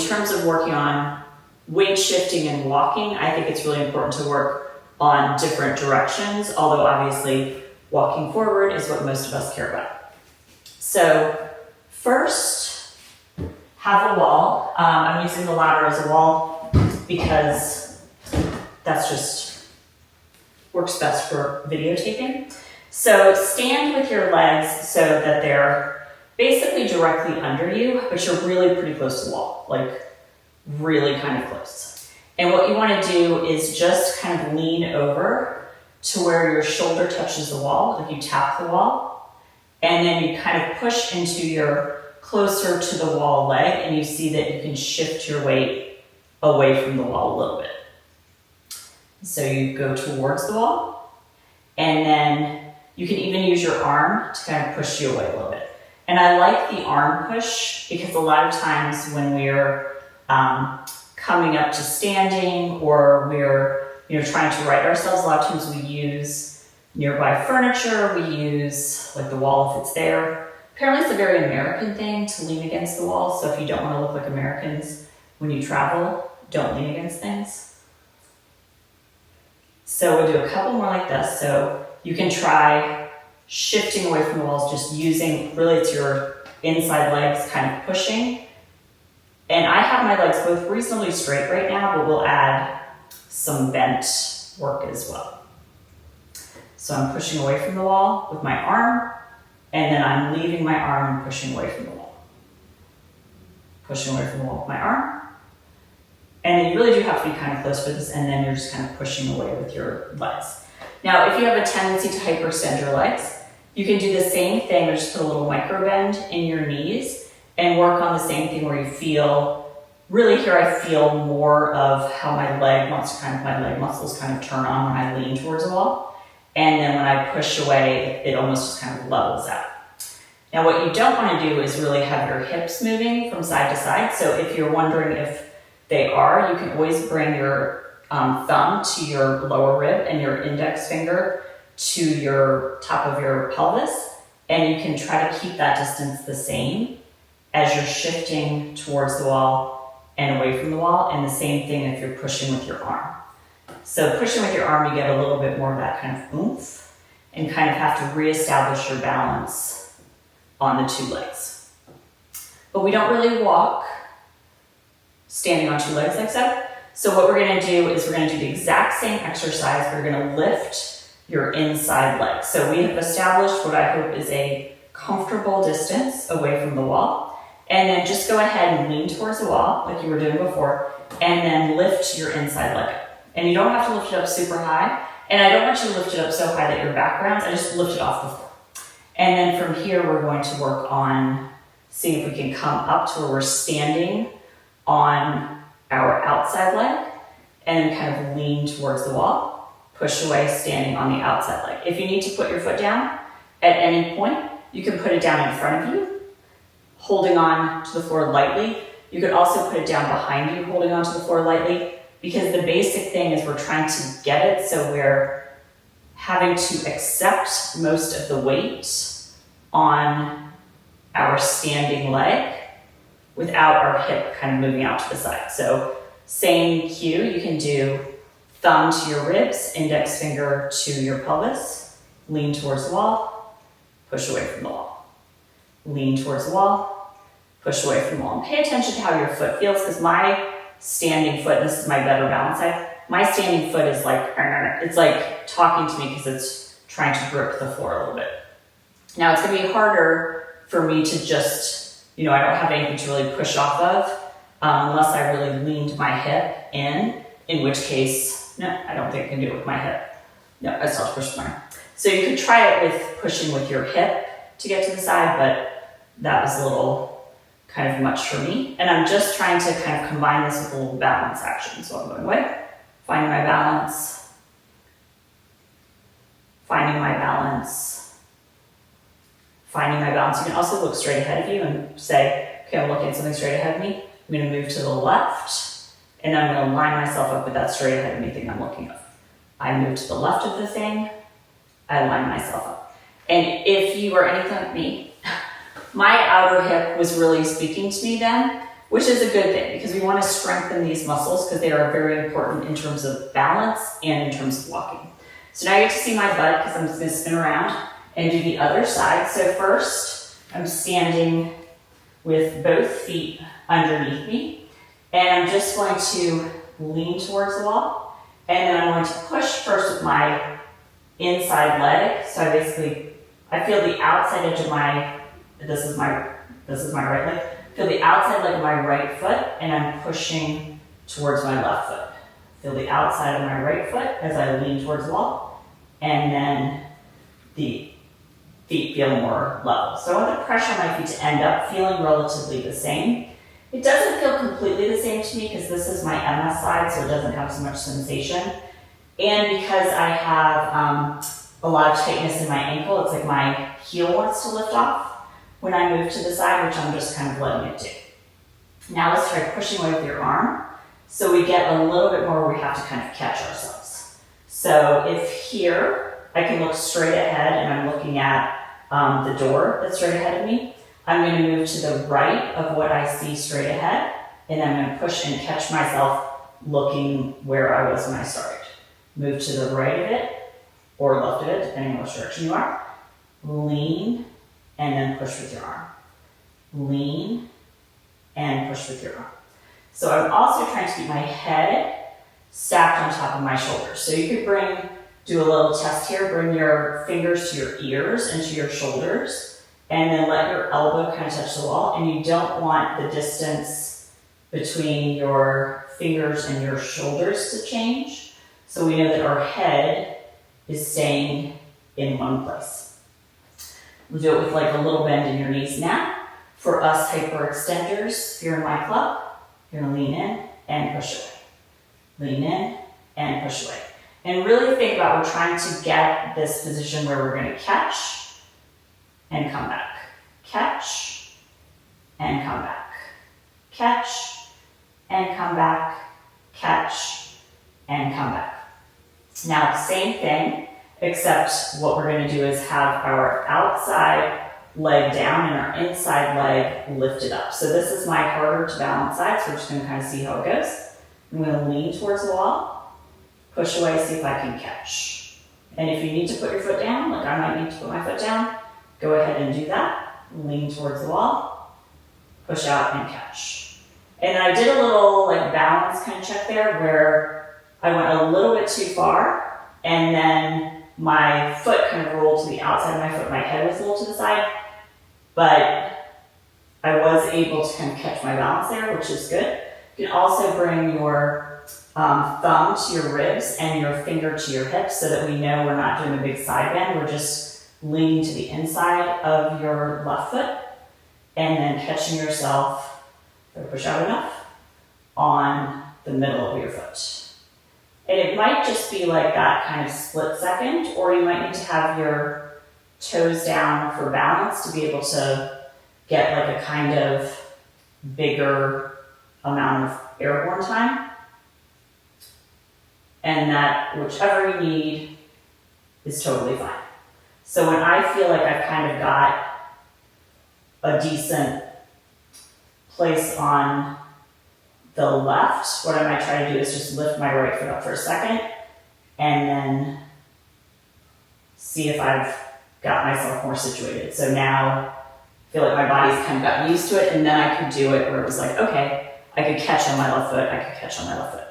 terms of working on weight shifting and walking, I think it's really important to work on different directions, although obviously walking forward is what most of us care about. So first, have a wall. I'm using the ladder as a wall because that's just works best for videotaping. So stand with your legs so that they're basically directly under you, but you're really pretty close to the wall, like really kind of close. And what you want to do is just kind of lean over to where your shoulder touches the wall, like you tap the wall, and then you kind of push into your closer to the wall leg, and you see that you can shift your weight away from the wall a little bit. So you go towards the wall, and then you can even use your arm to kind of push you away a little bit. And I like the arm push because a lot of times when we're coming up to standing or we're trying to right ourselves, a lot of times we use nearby furniture, we use like the wall if it's there. Apparently it's a very American thing to lean against the wall, so if you don't want to look like Americans when you travel, don't lean against things. So we'll do a couple more like this. So you can try shifting away from the walls, just using, really it's your inside legs kind of pushing. And I have my legs both reasonably straight right now, but we'll add some bent work as well. So I'm pushing away from the wall with my arm, and then I'm leaving my arm and pushing away from the wall. Pushing away from the wall with my arm. And then you really do have to be kind of close for this, and then you're just kind of pushing away with your legs. Now, if you have a tendency to hyperextend your legs, you can do the same thing, but just put a little micro bend in your knees and work on the same thing where you feel, really here I feel more of how my leg muscles kind of turn on when I lean towards the wall. And then when I push away, it almost just kind of levels out. Now what you don't want to do is really have your hips moving from side to side. So if you're wondering if they are, you can always bring your thumb to your lower rib and your index finger to your top of your pelvis. And you can try to keep that distance the same as you're shifting towards the wall and away from the wall. And the same thing if you're pushing with your arm. So pushing with your arm, you get a little bit more of that kind of oomph and kind of have to reestablish your balance on the two legs. But we don't really walk standing on two legs like so. So what we're gonna do is we're gonna do the exact same exercise. We're gonna lift your inside leg. So we have established what I hope is a comfortable distance away from the wall. And then just go ahead and lean towards the wall like you were doing before, and then lift your inside leg up. And you don't have to lift it up super high. And I don't want you to lift it up so high that your back rounds. I just lift it off the floor. And then from here, we're going to work on seeing if we can come up to where we're standing on our outside leg and kind of lean towards the wall, push away, standing on the outside leg. If you need to put your foot down at any point, you can put it down in front of you, holding on to the floor lightly. You could also put it down behind you, holding on to the floor lightly, because the basic thing is we're trying to get it so we're having to accept most of the weight on our standing leg without our hip kind of moving out to the side. So same cue, you can do thumb to your ribs, index finger to your pelvis, lean towards the wall, push away from the wall. Lean towards the wall, push away from the wall. And pay attention to how your foot feels, because my standing foot, this is my better balance side, my standing foot is like, it's like talking to me because it's trying to grip the floor a little bit. Now it's gonna be harder for me to just, I don't have anything to really push off of unless I really leaned my hip in which case, no, I don't think I can do it with my hip. No, I still have to push with my arm. So you could try it with pushing with your hip to get to the side, but that was a little kind of much for me. And I'm just trying to kind of combine this with a little balance action. So I'm going away, finding my balance, finding my balance, finding my balance. You can also look straight ahead of you and say, okay, I'm looking at something straight ahead of me. I'm going to move to the left, and I'm going to line myself up with that straight ahead of me thing I'm looking at. I move to the left of the thing, I line myself up. And if you are anything like me, my outer hip was really speaking to me then, which is a good thing because we want to strengthen these muscles because they are very important in terms of balance and in terms of walking. So now you get to see my butt because I'm just going to spin around and do the other side. So first, I'm standing with both feet underneath me, and I'm just going to lean towards the wall, and then I'm going to push first with my inside leg. So I feel the outside edge of this is my right leg. Feel the outside leg of my right foot, and I'm pushing towards my left foot. Feel the outside of my right foot as I lean towards the wall, and then the feet feel more level. So I want to pressure my feet to end up feeling relatively the same. It doesn't feel completely the same to me because this is my MS side, so it doesn't have so much sensation. And because I have a lot of tightness in my ankle, it's like my heel wants to lift off when I move to the side, which I'm just kind of letting it do. Now let's try pushing away with your arm. So we get a little bit more where we have to kind of catch ourselves. So if here, I can look straight ahead and I'm looking at the door that's straight ahead of me, I'm going to move to the right of what I see straight ahead, and I'm going to push and catch myself looking where I was when I started. Move to the right of it or left of it, depending on which direction you are. Lean, and then push with your arm. Lean, and push with your arm. So I'm also trying to keep my head stacked on top of my shoulders. So you could do a little test here, bring your fingers to your ears and to your shoulders, and then let your elbow kind of touch the wall. And you don't want the distance between your fingers and your shoulders to change. So we know that our head is staying in one place. We'll do it with like a little bend in your knees now. For us hyperextenders here in my club, you're gonna lean in and push away. Lean in and push away. And really think about, we're trying to get this position where we're gonna catch and come back. Catch and come back. Catch and come back. Catch and come back. Now, same thing, except what we're gonna do is have our outside leg down and our inside leg lifted up. So this is my harder to balance side, so we're just gonna kind of see how it goes. I'm gonna lean towards the wall, push away, see if I can catch. And if you need to put your foot down, like I might need to put my foot down, go ahead and do that. Lean towards the wall, push out and catch. And I did a little like balance kind of check there where I went a little bit too far, and then my foot kind of rolled to the outside of my foot. My head was a little to the side, but I was able to kind of catch my balance there, which is good. You can also bring your thumb to your ribs and your finger to your hips so that we know we're not doing a big side bend. We're just leaning to the inside of your left foot and then catching yourself, if I push out enough, on the middle of your foot. And it might just be like that kind of split second, or you might need to have your toes down for balance to be able to get like a kind of bigger amount of airborne time. And that whichever you need is totally fine. So when I feel like I've kind of got a decent place on the left, what I might try to do is just lift my right foot up for a second and then see if I've got myself more situated. So now I feel like my body's kind of gotten used to it, and then I could do it where it was like, okay, I could catch on my left foot, I could catch on my left foot.